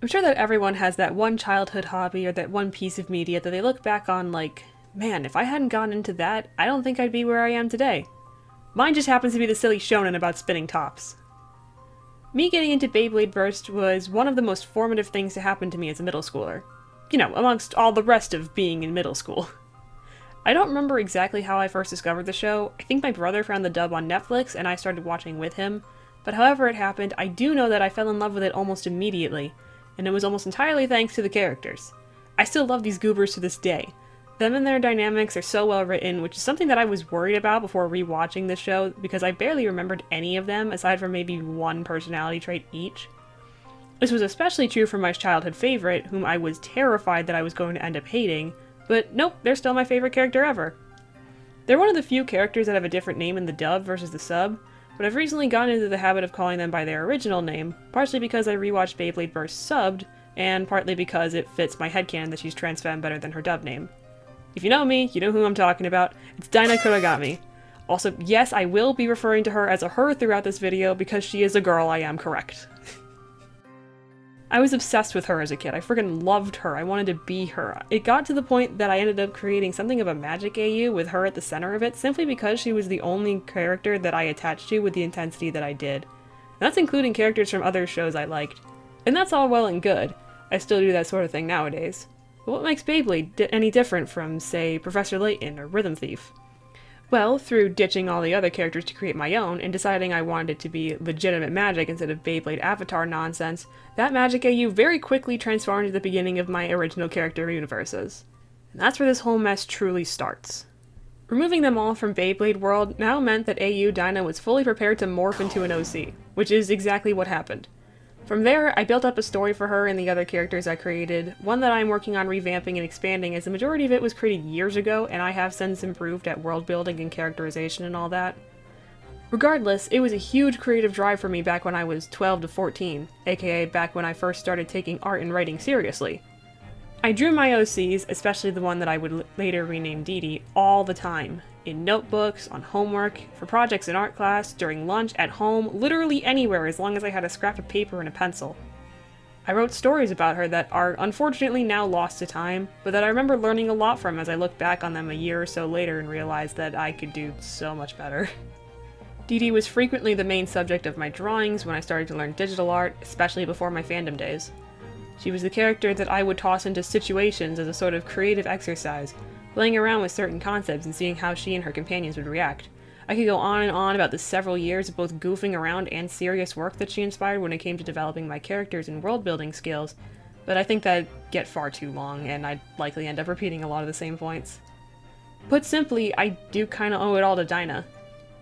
I'm sure that everyone has that one childhood hobby or that one piece of media that they look back on like, man, if I hadn't gone into that, I don't think I'd be where I am today. Mine just happens to be the silly shounen about spinning tops. Me getting into Beyblade Burst was one of the most formative things to happen to me as a middle schooler. You know, amongst all the rest of being in middle school. I don't remember exactly how I first discovered the show. I think my brother found the dub on Netflix and I started watching with him. But however it happened, I do know that I fell in love with it almost immediately, and it was almost entirely thanks to the characters. I still love these goobers to this day. Them and their dynamics are so well written, which is something that I was worried about before rewatching the show, because I barely remembered any of them, aside from maybe one personality trait each. This was especially true for my childhood favorite, whom I was terrified that I was going to end up hating, but nope, they're still my favorite character ever. They're one of the few characters that have a different name in the dub versus the sub, but I've recently gotten into the habit of calling them by their original name, partially because I rewatched Beyblade Burst subbed, and partly because it fits my headcanon that she's trans femme better than her dub name. If you know me, you know who I'm talking about. It's Dinah Kurogami. Also, yes, I will be referring to her as a her throughout this video because she is a girl, I am correct. I was obsessed with her as a kid. I friggin' loved her. I wanted to be her. It got to the point that I ended up creating something of a magic AU with her at the center of it simply because she was the only character that I attached to with the intensity that I did. And that's including characters from other shows I liked. And that's all well and good. I still do that sort of thing nowadays. But what makes Beyblade any different from, say, Professor Layton or Rhythm Thief? Well, through ditching all the other characters to create my own, and deciding I wanted it to be legitimate magic instead of Beyblade Avatar nonsense, that magic AU very quickly transformed into the beginning of my original character universes. And that's where this whole mess truly starts. Removing them all from Beyblade World now meant that AU Dinah was fully prepared to morph into an OC, which is exactly what happened. From there, I built up a story for her and the other characters I created, one that I'm working on revamping and expanding as the majority of it was created years ago and I have since improved at world building and characterization and all that. Regardless, it was a huge creative drive for me back when I was 12 to 14, aka back when I first started taking art and writing seriously. I drew my OCs, especially the one that I would later rename Dee Dee, all the time. In notebooks, on homework, for projects in art class, during lunch, at home, literally anywhere as long as I had a scrap of paper and a pencil. I wrote stories about her that are unfortunately now lost to time, but that I remember learning a lot from as I look back on them a year or so later and realized that I could do so much better. Dee Dee was frequently the main subject of my drawings when I started to learn digital art, especially before my fandom days. She was the character that I would toss into situations as a sort of creative exercise, playing around with certain concepts and seeing how she and her companions would react. I could go on and on about the several years of both goofing around and serious work that she inspired when it came to developing my characters and world-building skills, but I think that'd get far too long, and I'd likely end up repeating a lot of the same points. Put simply, I do kinda owe it all to Dinah.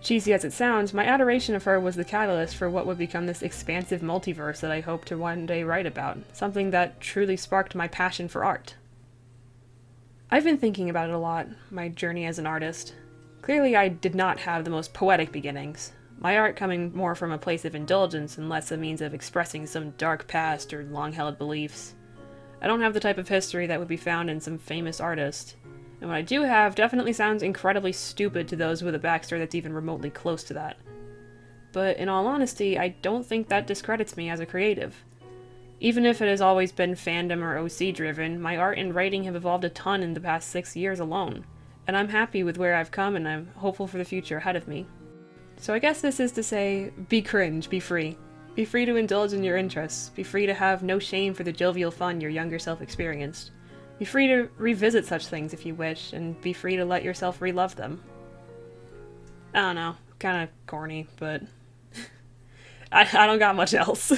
Cheesy as it sounds, my adoration of her was the catalyst for what would become this expansive multiverse that I hope to one day write about, something that truly sparked my passion for art. I've been thinking about it a lot, my journey as an artist. Clearly I did not have the most poetic beginnings, my art coming more from a place of indulgence and less a means of expressing some dark past or long-held beliefs. I don't have the type of history that would be found in some famous artist, and what I do have definitely sounds incredibly stupid to those with a backstory that's even remotely close to that. But in all honesty, I don't think that discredits me as a creative. Even if it has always been fandom or OC driven, my art and writing have evolved a ton in the past 6 years alone, and I'm happy with where I've come and I'm hopeful for the future ahead of me. So I guess this is to say, be cringe, be free. Be free to indulge in your interests, be free to have no shame for the jovial fun your younger self experienced. Be free to revisit such things if you wish, and be free to let yourself relove them. I don't know, kinda corny, but I don't got much else.